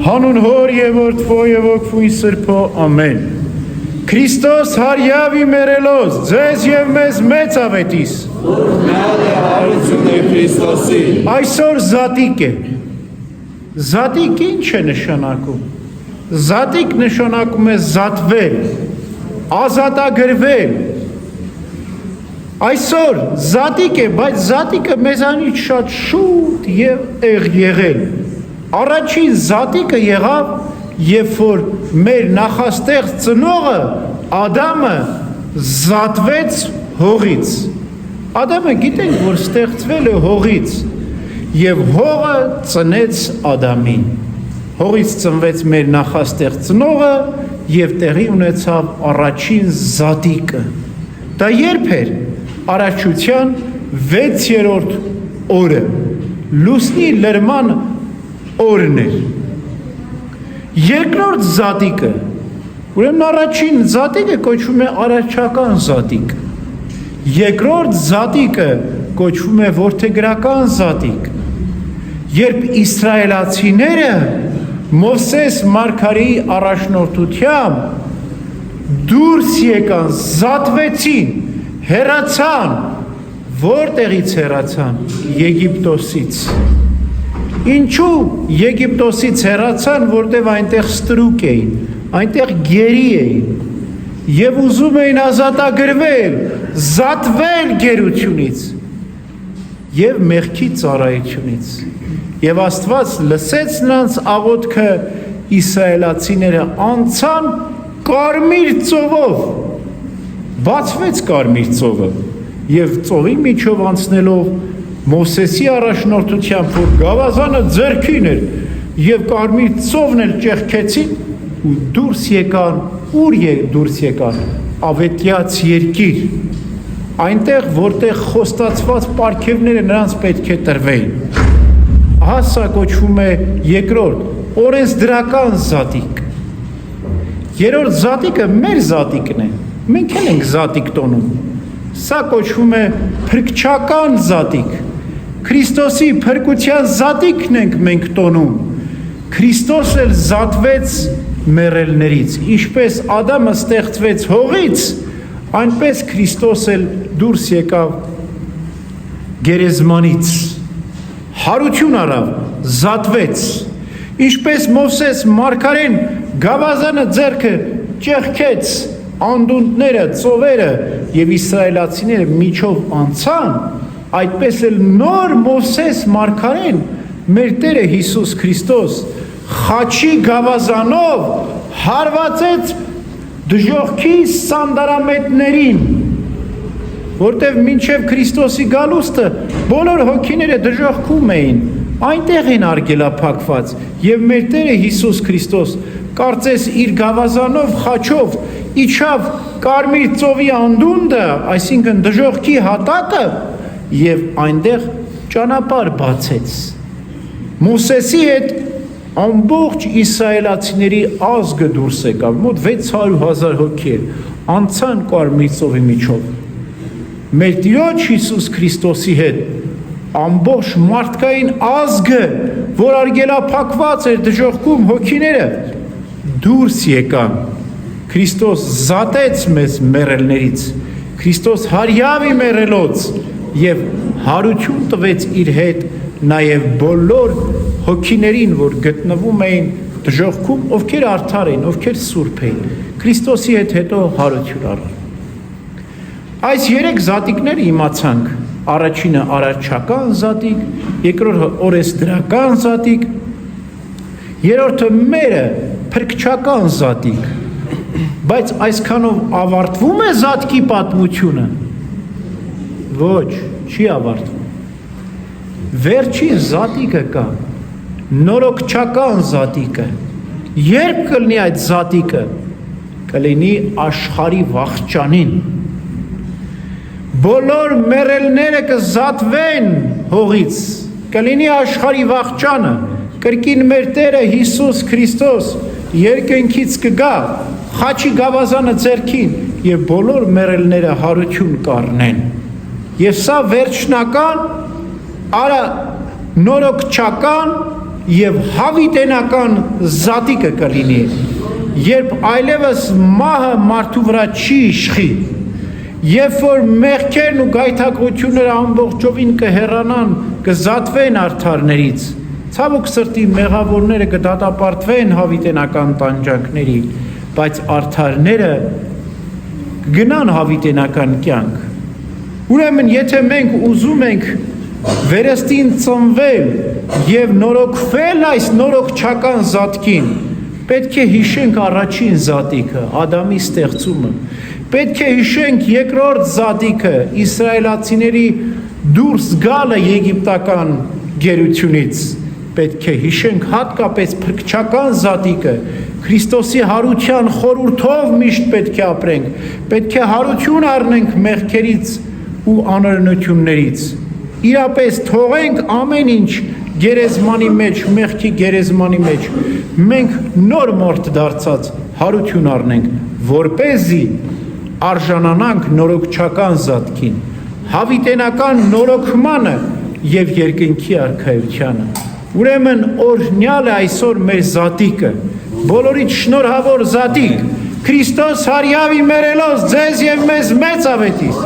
Հանուն հոր և որդվո և ոգվույն սրբո, ամեն։ Քրիստոս հարյավի մերելոս, ձեզ և մեզ մեծ ավետիս։ Որմյալ է հարություն է Քրիստոսի։ Այսօր զատիկ է։ Զատիկ ինչ է նշանակում։ Զատիկ նշանակում է զատվել, ազատագրվել։ Այսօր զատիկ է, բայց զատիկը մեզանից շատ շուտ և եղել։ Առաջին զատիկը եղավ, երբ որ մեր նախաստեղծ ծնողը Ադամը զատվեց հողից։ Ադամը գիտենք, որ ստեղծվել է հողից, և հողը ծնեց Ադամին։ Հողից ծնվեց մեր նախաստեղծ ծնողը և տեղի ունեցավ առաջին զատիկը։ Դա երբ էր? Արարչության 6-րդ օրը, լուսնի լրման օրն էր։ Երկրորդ զատիկը, ուրեմն առաջին զատիկը կոչվում է արարչական զատիկ, երկրորդ զատիկը կոչվում է որդեգրական զատիկ, երբ իսրայելացիները Մովսես մարգարեի առաջնորդությամբ դուրս եկան, զատվեցին, հեռացան, որտեղից հեռացան? Եգիպտոսից։ Ինչու Եգիպտոսից հեռացան, որտև այնտեղ ստրուկ էին, այնտեղ գերի էին, և ուզում էին ազատագրվել, զատվել գերությունից և մեղքի ծառայությունից։ Եվ Աստված լսեց նրանց աղոթքը, իսրայելացիները անցան կարմիր ծովով, բացվեց կարմիր ծովը, և ծովի միջով անցնելով Մովսեսի առաջնորդությամբ, որ գավազանը ձեռքին էր, և կարմիր ծովն էլ ճեղքեցին, ու դուրս եկան, ուր դուրս եկան? Ավետյաց երկիր, այնտեղ, որտեղ խոստացված պարգևները նրանց պետք է տրվեին։ Ահա սա կոչվում է երկրորդ, օրենսդրական զատիկ։ Երրորդ զատիկը մեր զատիկն է, մենք էլ ենք զատիկ տոնում։ Սա կոչվում է փրկչական զատիկ։ Քրիստոսի փրկության զատիկն ենք մենք տոնում։ Քրիստոս էլ զատվեց մեռելներից, ինչպես Ադամը ստեղծվեց հողից, այնպես Քրիստոս էլ դուրս եկավ գերեզմանից, հարություն առավ, զատվեց, ինչպես Մովսես մարգարեն գավազանը ձեռքը ճեղքեց, անդունդները, ծովերը և իսրայելացիները միջով անցան, այդպես էլ նոր Մովսես մարգարեն, մեր Տերը Հիսուս Քրիստոս, խաչի գավազանով հարվածեց դժոխքի սանդարամետներին, որտև մինչև Քրիստոսի գալուստը բոլոր հոգիները դժոխքում էին, այնտեղ են արգելափակված, և մեր Տերը Հիսուս Քրիստոս կարծես իր գավազանով, խաչով իջավ կարմիր ծովի անդունդը, այսինքն դժոխքի հատակը, և այնտեղ ճանապարհ բացեց։ Մովսեսի հետ ամբողջ իսրայելացիների ազգը դուրս եկավ, մոտ 600,000 հոգի անցան կարմիր ծովի միջով։ Մեր Տիրոջ Հիսուս Քրիստոսի հետ ամբողջ մարդկային ազգը, որ արգելափակված էր դժոխքում հոգիները, դուրս եկան։ Քրիստոս զատեց մեզ մեռելներից, Քրիստոս հարյավի մեռելոց և հարություն տվեց իր հետ նաև բոլոր հոգիներին, որ գտնվում էին դժոխքում, ովքեր արդար էին, ովքեր սուրբ էին, Քրիստոսի հետո հարություն առան։ Այս երեք զատիկները իմացանք, առաջինը արարչական զատիկ, երկրորդը օրենսդրական զատիկ, երրորդը մերը փրկչական զատիկ, բայց այսքանով ավարտվում է զատկի պատմությունը։ Ոչ, չի ավարտվում։ Վերջին զատիկը կա, նորոգչական զատիկը։ Երբ կլինի այդ զատիկը? Կլինի աշխարհի վախճանին։ Բոլոր մեռելները կզատվեն հողից, կլինի աշխարհի վախճանը, կրկին մեր Տերը Հիսուս Քրիստոս երկնքից կգա, խաչի գավազանը ձեռքին, և բոլոր մեռելները հարություն կառնեն։ Եվ սա վերջնական, նորոգչական եւ հավիտենական զատիկը կլինի, երբ այլևս մահը մարդու վրա չի իշխի, երբ որ մեղքերն ու գայթակղությունները ամբողջովին կհեռանան, կզատվեն արդարներից, ցավոք սրտի մեղավորները կդատապարտվեն հավիտենական տանջանքների, բայց արդարները կգնան հավիտենական կյանք։ Ուրեմն, եթե մենք ուզում ենք վերստին ծնվել եւ նորոգվել այս նորոգչական զատկին, պետք է հիշենք առաջին զատիկը, Ադամի ստեղծումը, պետք է հիշենք երկրորդ զատիկը, իսրայելացիների դուրս գալը եգիպտական գերությունից, պետք է հիշենք հատկապես փրկչական զատիկը, Քրիստոսի հարության խորհրդով միշտ պետք է ապրենք, պետք է հարություն առնենք մեղքերից ու անօրենություններից, իրապես թողենք ամեն ինչ գերեզմանի մեջ, մեղքի գերեզմանի մեջ, մենք նոր մարդ դարձած հարություն առնենք, որպեսզի արժանանանք նորոգչական զատկին, հավիտենական նորոգմանը եւ երկնքի արքայությանը։ Ուրեմն օրհնյալ է այսօր մեր զատիկը, բոլորիդ շնորհավոր զատիկ, Քրիստոս հարյավի մերելոս ձեզ եւ մեզ մեծ ավետիս։